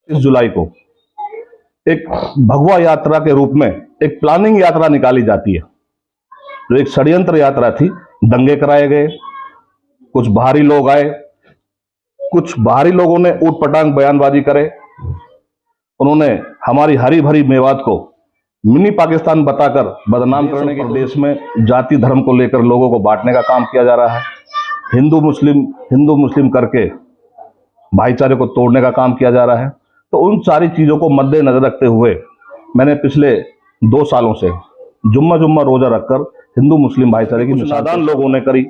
जुलाई को एक भगवा यात्रा के रूप में एक प्लानिंग यात्रा निकाली जाती है, जो एक षड्यंत्र यात्रा थी। दंगे कराए गए, कुछ बाहरी लोग आए, कुछ बाहरी लोगों ने ऊटपटांग बयानबाजी करे। उन्होंने हमारी हरी भरी मेवात को मिनी पाकिस्तान बताकर बदनाम करने के देश में जाति धर्म को लेकर लोगों को बांटने का काम किया जा रहा है। हिंदू मुस्लिम करके भाईचारे को तोड़ने का काम किया जा रहा है। तो उन सारी चीजों को मद्देनजर रखते हुए मैंने पिछले 2 सालों से जुम्मा रोजा रखकर हिंदू मुस्लिम भाईचारे की नादान लोगों ने करी।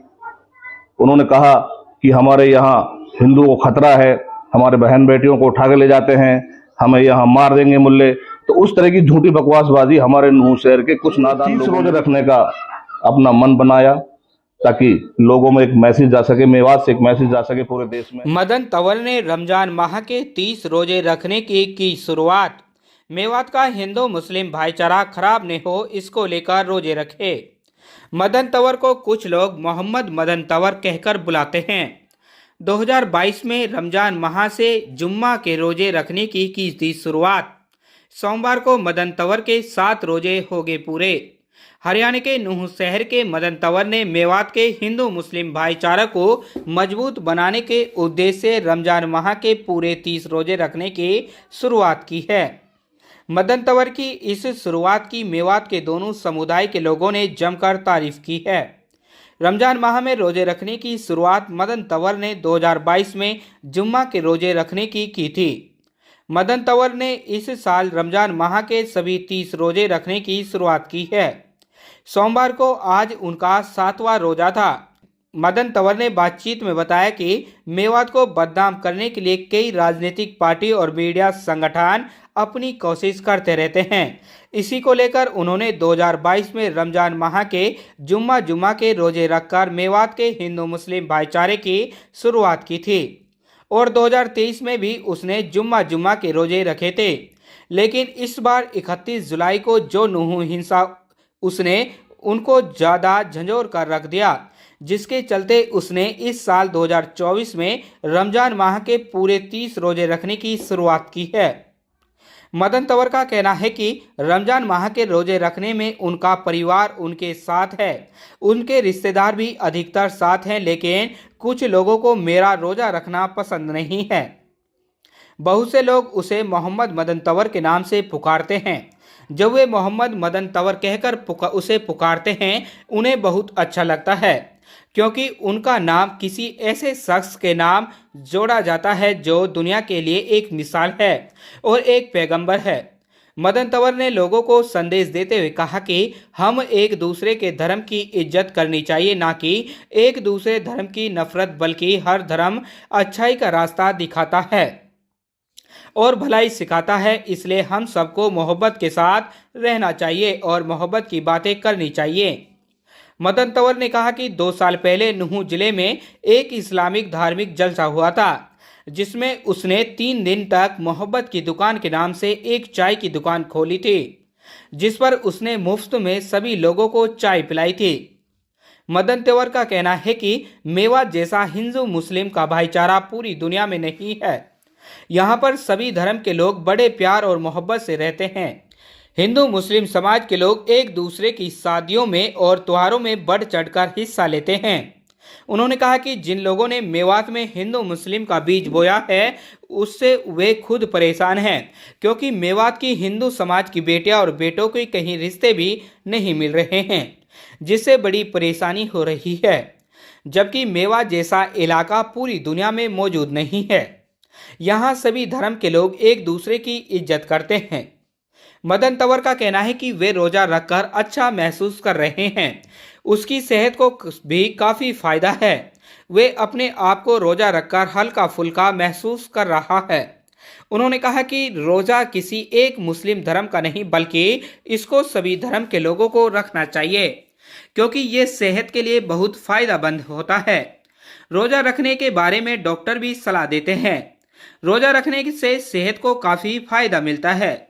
उन्होंने कहा कि हमारे यहाँ हिंदुओं को खतरा है, हमारे बहन बेटियों को उठा के ले जाते हैं, हमें यहाँ मार देंगे मुल्ले। तो उस तरह की झूठी बकवासबाजी हमारे नूह शहर के कुछ नादान लोगों ने रखने का अपना मन बनाया, ताकि लोगों में एक मैसेज जा सके, मेवात से एक मैसेज जा सके पूरे देश में। मदन तंवर ने रमजान माह के 30 रोजे रखने की शुरुआत। मेवात का हिंदू मुस्लिम भाईचारा खराब न हो, इसको लेकर रोजे रखे। मदन तंवर को कुछ लोग मोहम्मद मदन तंवर कहकर बुलाते हैं। 2022 में रमजान माह से जुम्मा के रोजे रखने की थी शुरुआत। सोमवार को मदन तंवर के 7 रोजे हो गए पूरे। हरियाणा के नूह शहर के मदन तंवर ने मेवात के हिंदू मुस्लिम भाईचारा को मजबूत बनाने के उद्देश्य से रमजान माह के पूरे 30 रोजे रखने की शुरुआत की है। मदन तंवर की इस शुरुआत की मेवात के दोनों समुदाय के लोगों ने जमकर तारीफ की है। रमजान माह में रोजे रखने की शुरुआत मदन तंवर ने 2022 में जुम्मा के रोजे रखने की थी। मदन तंवर ने इस साल रमजान माह के सभी 30 रोजे रखने की शुरुआत की है। सोमवार को आज उनका 7वां रोजा था। मदन तंवर ने बातचीत में बताया कि मेवात को बदनाम करने के लिए कई राजनीतिक पार्टी और मीडिया संगठन अपनी कोशिश करते रहते हैं। इसी को लेकर उन्होंने 2022 में रमजान माह के जुम्मा के रोजे रखकर मेवात के हिंदू मुस्लिम भाईचारे की शुरुआत की थी और 2023 में भी उसने जुम्मा के रोजे रखे थे। लेकिन इस बार 31 जुलाई को जो नूह हिंसा उसने उनको ज़्यादा झंझोर कर रख दिया, जिसके चलते उसने इस साल 2024 में रमजान माह के पूरे 30 रोजे रखने की शुरुआत की है। मदन तंवर का कहना है कि रमजान माह के रोजे रखने में उनका परिवार उनके साथ है, उनके रिश्तेदार भी अधिकतर साथ हैं, लेकिन कुछ लोगों को मेरा रोजा रखना पसंद नहीं है। बहुत से लोग उसे मोहम्मद मदन तंवर के नाम से पुकारते हैं। जब वे मोहम्मद मदन तंवर कहकर उसे पुकारते हैं, उन्हें बहुत अच्छा लगता है, क्योंकि उनका नाम किसी ऐसे शख्स के नाम जोड़ा जाता है जो दुनिया के लिए एक मिसाल है और एक पैगंबर है। मदन तंवर ने लोगों को संदेश देते हुए कहा कि हम एक दूसरे के धर्म की इज्जत करनी चाहिए, ना कि एक दूसरे धर्म की नफरत, बल्कि हर धर्म अच्छाई का रास्ता दिखाता है और भलाई सिखाता है। इसलिए हम सबको मोहब्बत के साथ रहना चाहिए और मोहब्बत की बातें करनी चाहिए। मदन तंवर ने कहा कि 2 साल पहले नूह जिले में एक इस्लामिक धार्मिक जलसा हुआ था, जिसमें उसने 3 दिन तक मोहब्बत की दुकान के नाम से एक चाय की दुकान खोली थी, जिस पर उसने मुफ्त में सभी लोगों को चाय पिलाई थी। मदन तंवर का कहना है कि मेवात जैसा हिंदू मुस्लिम का भाईचारा पूरी दुनिया में नहीं है। यहाँ पर सभी धर्म के लोग बड़े प्यार और मोहब्बत से रहते हैं। हिंदू मुस्लिम समाज के लोग एक दूसरे की शादियों में और त्योहारों में बढ़ चढ़कर हिस्सा लेते हैं। उन्होंने कहा कि जिन लोगों ने मेवात में हिंदू मुस्लिम का बीज बोया है, उससे वे खुद परेशान हैं, क्योंकि मेवात की हिंदू समाज की बेटियां और बेटों के कहीं रिश्ते भी नहीं मिल रहे हैं, जिससे बड़ी परेशानी हो रही है। जबकि मेवात जैसा इलाका पूरी दुनिया में मौजूद नहीं है। यहाँ सभी धर्म के लोग एक दूसरे की इज्जत करते हैं। मदन तंवर का कहना है कि वे रोजा रखकर अच्छा महसूस कर रहे हैं। उसकी सेहत को भी काफ़ी फायदा है। वे अपने आप को रोजा रखकर हल्का फुल्का महसूस कर रहा है। उन्होंने कहा कि रोजा किसी एक मुस्लिम धर्म का नहीं, बल्कि इसको सभी धर्म के लोगों को रखना चाहिए, क्योंकि ये सेहत के लिए बहुत फायदेमंद होता है। रोजा रखने के बारे में डॉक्टर भी सलाह देते हैं। रोजा रखने से सेहत को काफ़ी फायदा मिलता है।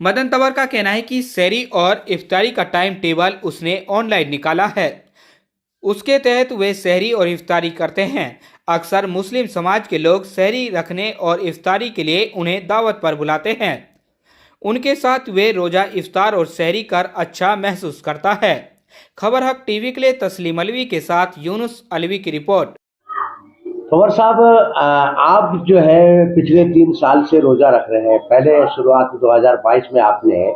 मदन तंवर का कहना है कि सहरी और इफ्तारी का टाइम टेबल उसने ऑनलाइन निकाला है। उसके तहत वे सहरी और इफ्तारी करते हैं। अक्सर मुस्लिम समाज के लोग सहरी रखने और इफ्तारी के लिए उन्हें दावत पर बुलाते हैं। उनके साथ वे रोज़ा इफ्तार और सहरी कर अच्छा महसूस करता है। खबर हक टीवी के लिए तस्लीम अलवी के साथ यूनुस अलवी की रिपोर्ट। कंवर साहब, आप जो है पिछले 3 साल से रोज़ा रख रहे हैं। पहले शुरुआत 2022 में आपने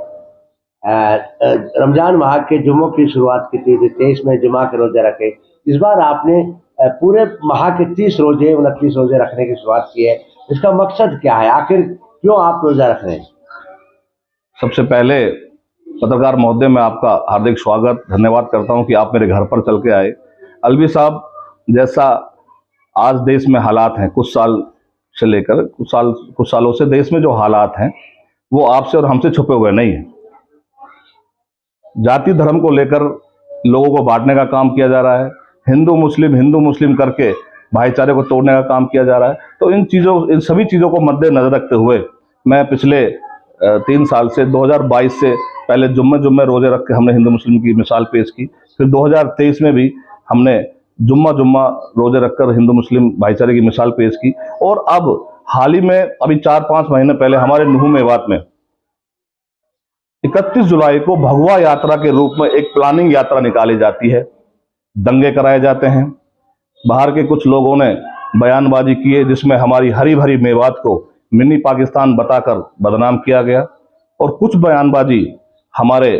रमज़ान माह के जुम्मों की शुरुआत की थी, 23 में जुमा के रोज़े रखे। इस बार आपने पूरे माह के 30 रोज़े 29 रोज़े रखने की शुरुआत की है। इसका मकसद क्या है? आखिर क्यों आप रोज़ा रख रहे हैं? सबसे पहले पत्रकार महोदय, मैं आपका हार्दिक स्वागत धन्यवाद करता हूं कि आप मेरे घर पर चल के आए। अलवी साहब, जैसा आज देश में हालात हैं, कुछ साल से लेकर कुछ सालों से देश में जो हालात हैं वो आपसे और हमसे छुपे हुए नहीं हैं। जाति धर्म को लेकर लोगों को बांटने का काम किया जा रहा है, हिंदू मुस्लिम करके भाईचारे को तोड़ने का काम किया जा रहा है। तो इन सभी चीज़ों को मद्देनजर रखते हुए मैं पिछले 3 साल से 2022 से पहले जुम्मे रोजे रख के हमने हिंदू मुस्लिम की मिसाल पेश की। फिर 2023 में भी हमने जुम्मा रोजे रखकर हिंदू मुस्लिम भाईचारे की मिसाल पेश की। और अब हाल ही में अभी 4-5 महीने पहले हमारे नुहू मेवात में 31 जुलाई को भगवा यात्रा के रूप में एक प्लानिंग यात्रा निकाली जाती है। दंगे कराए जाते हैं, बाहर के कुछ लोगों ने बयानबाजी की है जिसमें हमारी हरी भरी मेवात को मिनी पाकिस्तान बताकर बदनाम किया गया। और कुछ बयानबाजी हमारे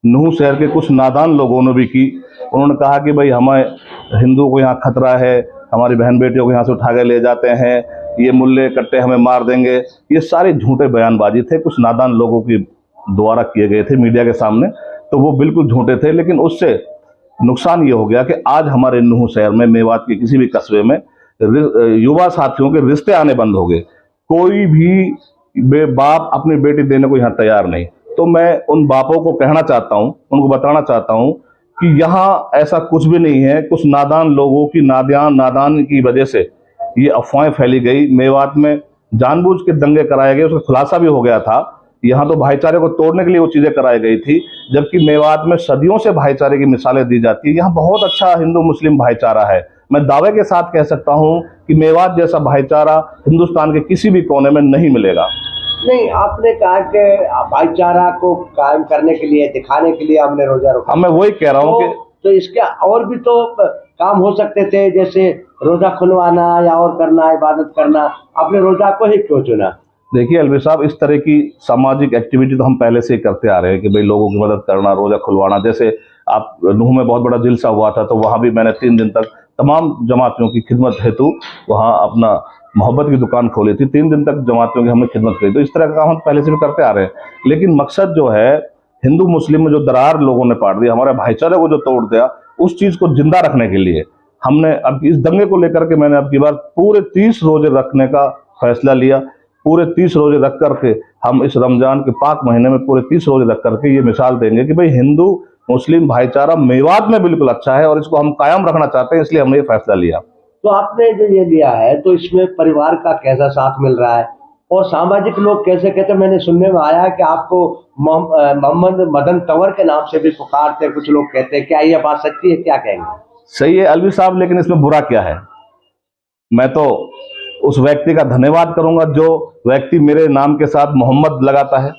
नुहू शहर के कुछ नादान लोगों ने भी की। उन्होंने कहा कि भाई हमें हिंदुओं को यहाँ खतरा है, हमारी बहन बेटियों को यहाँ से उठा के ले जाते हैं, ये मुल्ले कट्टे हमें मार देंगे। ये सारे झूठे बयानबाजी थे, कुछ नादान लोगों की द्वारा किए गए थे मीडिया के सामने। तो वो बिल्कुल झूठे थे, लेकिन उससे नुकसान ये हो गया कि आज हमारे नुहू शहर में, मेवात के किसी भी कस्बे में युवा साथियों के रिश्ते आने बंद हो गए। कोई भी बाप अपनी बेटी देने को यहाँ तैयार नहीं। तो मैं उन बापों को कहना चाहता हूँ, उनको बताना चाहता हूँ कि यहाँ ऐसा कुछ भी नहीं है। कुछ नादान लोगों की नादान की वजह से ये अफवाहें फैली गई। मेवात में जानबूझ के दंगे कराए गए, उसका खुलासा भी हो गया था। यहाँ तो भाईचारे को तोड़ने के लिए वो चीजें कराई गई थी, जबकि मेवात में सदियों से भाईचारे की मिसालें दी जाती है। यहाँ बहुत अच्छा हिंदू मुस्लिम भाईचारा है। मैं दावे के साथ कह सकता हूँ कि मेवात जैसा भाईचारा हिंदुस्तान के किसी भी कोने में नहीं मिलेगा। नहीं, आपने कहा कि भाईचारा को कायम करने के लिए, दिखाने के लिए हमने रोजा रखा। मैं वही कह रहा हूँ कि तो इसके और भी तो काम हो सकते थे, जैसे रोजा खुलवाना या और करना, इबादत करना। आपने रोजा को ही क्यों चुना? देखिए अलवी साहब, इस तरह की सामाजिक एक्टिविटी तो हम पहले से ही करते आ रहे हैं कि भाई लोगों की मदद करना, रोजा खुलवाना। जैसे आप नुहू में बहुत बड़ा जिलसा हुआ था, तो वहाँ भी मैंने 3 दिन तक तमाम जमातियों की खिदमत हेतु वहाँ अपना मोहब्बत की दुकान खोली थी। 3 दिन तक जमातियों की हमने खिदमत करी। तो इस तरह का काम हम पहले से भी करते आ रहे हैं। लेकिन मकसद जो है, हिंदू मुस्लिम में जो दरार लोगों ने पाड़ दी, हमारे भाईचारे को जो तोड़ दिया, उस चीज़ को जिंदा रखने के लिए हमने अब इस दंगे को लेकर के मैंने अब की बार पूरे 30 रोजे रखने का फैसला लिया। पूरे 30 रोजे रख करके हम इस रमजान के पाक महीने में पूरे 30 रोजे रख करके ये मिसाल देंगे कि भाई हिंदू मुस्लिम भाईचारा मेवात में बिल्कुल अच्छा है और इसको हम कायम रखना चाहते हैं, इसलिए हमने ये फैसला लिया। तो आपने जो ये लिया है, तो इसमें परिवार का कैसा साथ मिल रहा है और सामाजिक लोग कैसे कहते हैं? मैंने सुनने में आया कि आपको मोहम्मद मदन तंवर के नाम से भी पुकारते, कुछ लोग कहते हैं। क्या ये बात सच्ची है? क्या कहेंगे? सही है अलवी साहब, लेकिन इसमें बुरा क्या है? मैं तो उस व्यक्ति का धन्यवाद करूंगा जो व्यक्ति मेरे नाम के साथ मोहम्मद लगाता है,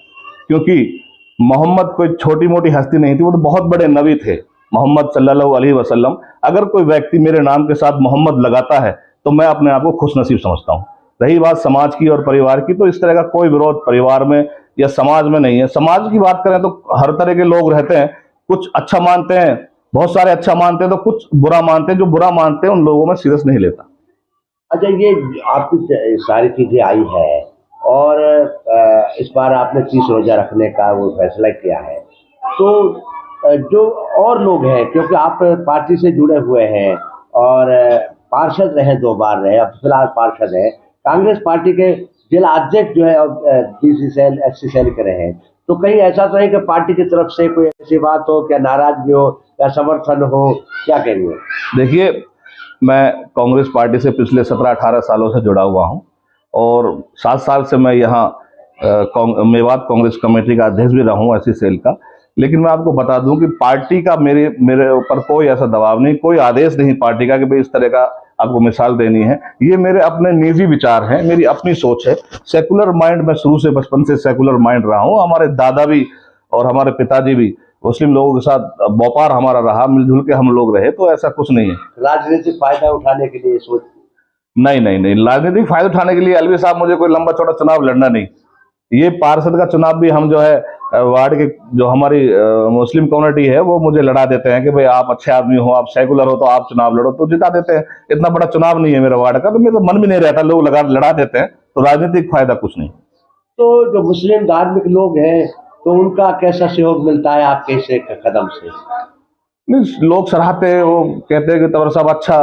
क्योंकि मोहम्मद कोई छोटी मोटी हस्ती नहीं थी, वो तो बहुत बड़े नबी थे, मोहम्मद सल्लल्लाहु अलैहि वसल्लम। अगर कोई व्यक्ति मेरे नाम के साथ मोहम्मद लगाता है तो मैं अपने आप को खुशनसीब समझता हूँ। रही बात समाज की और परिवार की, तो इस तरह का कोई विरोध परिवार में या समाज में नहीं है। समाज की बात करें तो हर तरह के लोग रहते हैं, कुछ अच्छा मानते हैं, बहुत सारे अच्छा मानते हैं, तो कुछ बुरा मानते हैं। जो बुरा मानते हैं उन लोगों में सीरियस नहीं लेता। अच्छा, ये आपकी सारी चीजें आई है और इस बार आपने 30 रोजा रखने का वो फैसला किया है, तो जो और लोग हैं, क्योंकि आप पार्टी से जुड़े हुए हैं और पार्षद रहे, 2 बार रहे, अब फिलहाल पार्षद हैं, कांग्रेस पार्टी के जिला अध्यक्ष जो है BC सेल SC सेल के रहे हैं, तो कहीं ऐसा तो है कि पार्टी की तरफ से कोई ऐसी बात हो, क्या नाराजगी हो या समर्थन हो? क्या कहेंगे? देखिए, मैं कांग्रेस पार्टी से पिछले 17-18 सालों से जुड़ा हुआ हूं और 7 साल से मैं यहाँ मेवात कांग्रेस कमेटी का अध्यक्ष भी रहा हूँ SC सेल का। लेकिन मैं आपको बता दूं कि पार्टी का मेरे ऊपर कोई ऐसा दबाव नहीं, कोई आदेश नहीं पार्टी का कि भाई इस तरह का आपको मिसाल देनी है, ये मेरे अपने निजी विचार हैं, मेरी अपनी सोच है। सेकुलर माइंड, मैं शुरू से बचपन से सेकुलर माइंड रहा हूँ। हमारे दादा भी और हमारे पिताजी भी मुस्लिम लोगों के साथ व्यापार हमारा रहा, मिलजुल के हम लोग रहे, तो ऐसा कुछ नहीं है। राजनीतिक फायदा उठाने के लिए सोच? नहीं नहीं नहीं, राजनीतिक फायदा उठाने के लिए अलवी साहब मुझे कोई लंबा चौड़ा चुनाव लड़ना नहीं। ये पार्षद का चुनाव भी हम जो है वार्ड के जो हमारी मुस्लिम कम्युनिटी है वो मुझे लड़ा देते हैं कि भाई आप अच्छे आदमी हो, आप सेकुलर हो, तो आप चुनाव लड़ो, तो जिता देते हैं। इतना बड़ा चुनाव नहीं है मेरा वार्ड का, तो मेरा मन भी नहीं रहता, लोग लड़ा देते हैं, तो राजनीतिक फायदा कुछ नहीं। तो जो मुस्लिम धार्मिक लोग हैं तो उनका कैसा सहयोग मिलता है आपके इस कदम से? नहीं, लोग सराहते हैं, वो कहते हैं कि तंवर साहब अच्छा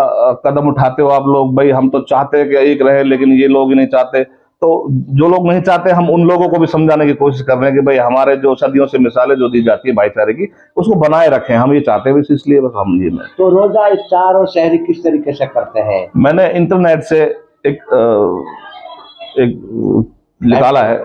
कदम उठाते हो आप लोग, भाई हम तो चाहते हैं कि एक रहे, लेकिन ये लोग ही नहीं चाहते। तो जो लोग नहीं चाहते, हम उन लोगों को भी समझाने की कोशिश कर रहे हैं कि भाई हमारे जो सदियों से मिसालें जो दी जाती है भाईचारे की, उसको बनाए रखें, हम ये चाहते हैं, इसलिए बस हम ये में। तो रोजा इफ्तार और सहरी किस तरीके से करते हैं? मैंने इंटरनेट से एक निकाला है,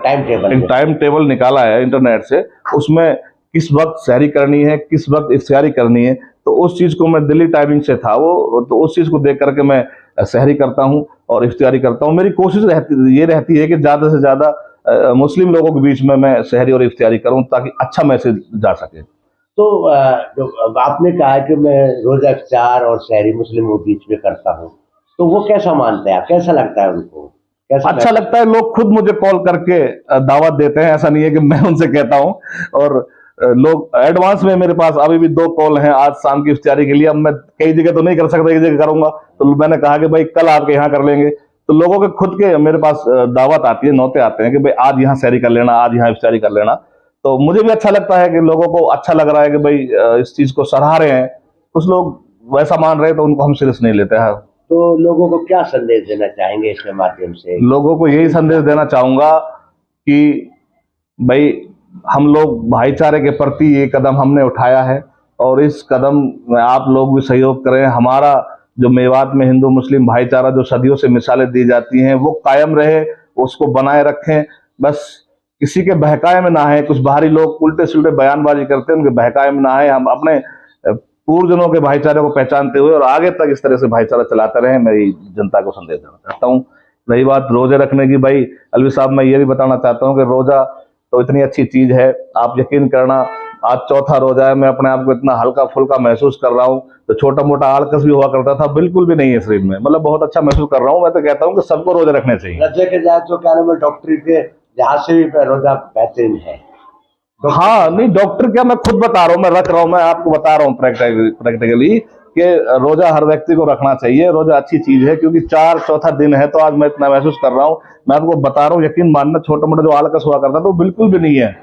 टाइम टेबल निकाला है इंटरनेट से। उसमें किस वक्त सहरी करनी है, किस वक्त इफ्तारी करनी है, तो उस चीज को मैं दिल्ली टाइमिंग से था वो, तो उस चीज को देख करके मैं सहरी करता हूं और इफ्तारी करता हूं। मेरी कोशिश ये रहती है कि ज्यादा से ज्यादा मुस्लिम लोगों के बीच में मैं सहरी और इफ्तारी करूं, ताकि अच्छा मैसेज जा सके। तो जो आपने कहा है कि मैं रोजा इफ्तार और सहरी मुस्लिमों के बीच में करता हूं, तो वो कैसा मानते हैं, कैसा लगता है उनको? कैसा अच्छा लगता है, लोग खुद मुझे कॉल करके दावत देते हैं, ऐसा नहीं है कि मैं उनसे कहता हूं। और लोग एडवांस में, मेरे पास अभी भी 2 कॉल हैं आज शाम की इफ्तारी के लिए। अब मैं कई जगह तो नहीं कर सकता, एक जगह करूंगा, तो मैंने कहा कि भाई कल आपके यहाँ कर लेंगे। तो लोगों के खुद के मेरे पास दावत आती है, नौते आते हैं कि भाई आज यहाँ सहरी कर लेना, आज यहाँ इफ्तारी कर लेना। तो मुझे भी अच्छा लगता है कि लोगों को अच्छा लग रहा है कि भाई इस चीज को सराह रहे हैं। कुछ लोग वैसा मान रहे हैं, तो उनको हम सीरियस नहीं लेते हैं। तो लोगों को क्या संदेश देना चाहेंगे इसके माध्यम से? लोगों को यही संदेश देना चाहूंगा कि भाई हम लोग भाईचारे के प्रति ये कदम हमने उठाया है, और इस कदम में आप लोग भी सहयोग करें। हमारा जो मेवात में हिंदू मुस्लिम भाईचारा जो सदियों से मिसालें दी जाती हैं, वो कायम रहे, उसको बनाए रखें। बस किसी के बहकाए में ना है। कुछ बाहरी लोग उल्टे सुल्टे बयानबाजी करते हैं, उनके बहकाए में ना है। हम अपने पूर्वजनों के भाईचारे को पहचानते हुए और आगे तक इस तरह से भाईचारा चलाते रहें, मेरी जनता को संदेश देना चाहता हूँ। रही बात रोजे रखने की, भाई अलवी साहब मैं ये भी बताना चाहता हूँ कि रोजा तो इतनी अच्छी चीज है, आप यकीन करना, आज 4था रोजा है, मैं अपने आप को इतना हल्का फुल्का महसूस कर रहा हूँ। तो छोटा मोटा आलकस भी हुआ करता था, बिल्कुल भी नहीं है शरीर में, मतलब बहुत अच्छा महसूस कर रहा हूँ। मैं तो कहता हूँ कि सबको रोजे रखने चाहिए। रजे के जाए तो क्या नाम है, डॉक्टरी के लिहाज से भी रोजा बेहतरीन है। हाँ नहीं, डॉक्टर क्या, मैं खुद बता रहा हूँ, मैं रख रहा हूँ, मैं आपको बता रहा हूँ प्रैक्टिकली कि रोजा हर व्यक्ति को रखना चाहिए। रोजा अच्छी चीज है, क्योंकि 4 दिन है, तो आज मैं इतना महसूस कर रहा हूँ। मैं आपको बता रहा हूँ, यकीन मानना, छोटा मोटा जो आलकस हुआ करता तो बिल्कुल भी नहीं है।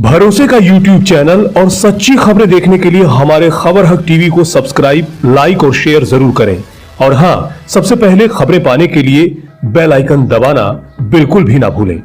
भरोसे का YouTube चैनल और सच्ची खबरें देखने के लिए हमारे खबर हक टीवी को सब्सक्राइब, लाइक और शेयर जरूर करें। और हाँ, सबसे पहले खबरें पाने के लिए बेल आइकन दबाना बिल्कुल भी ना भूलें।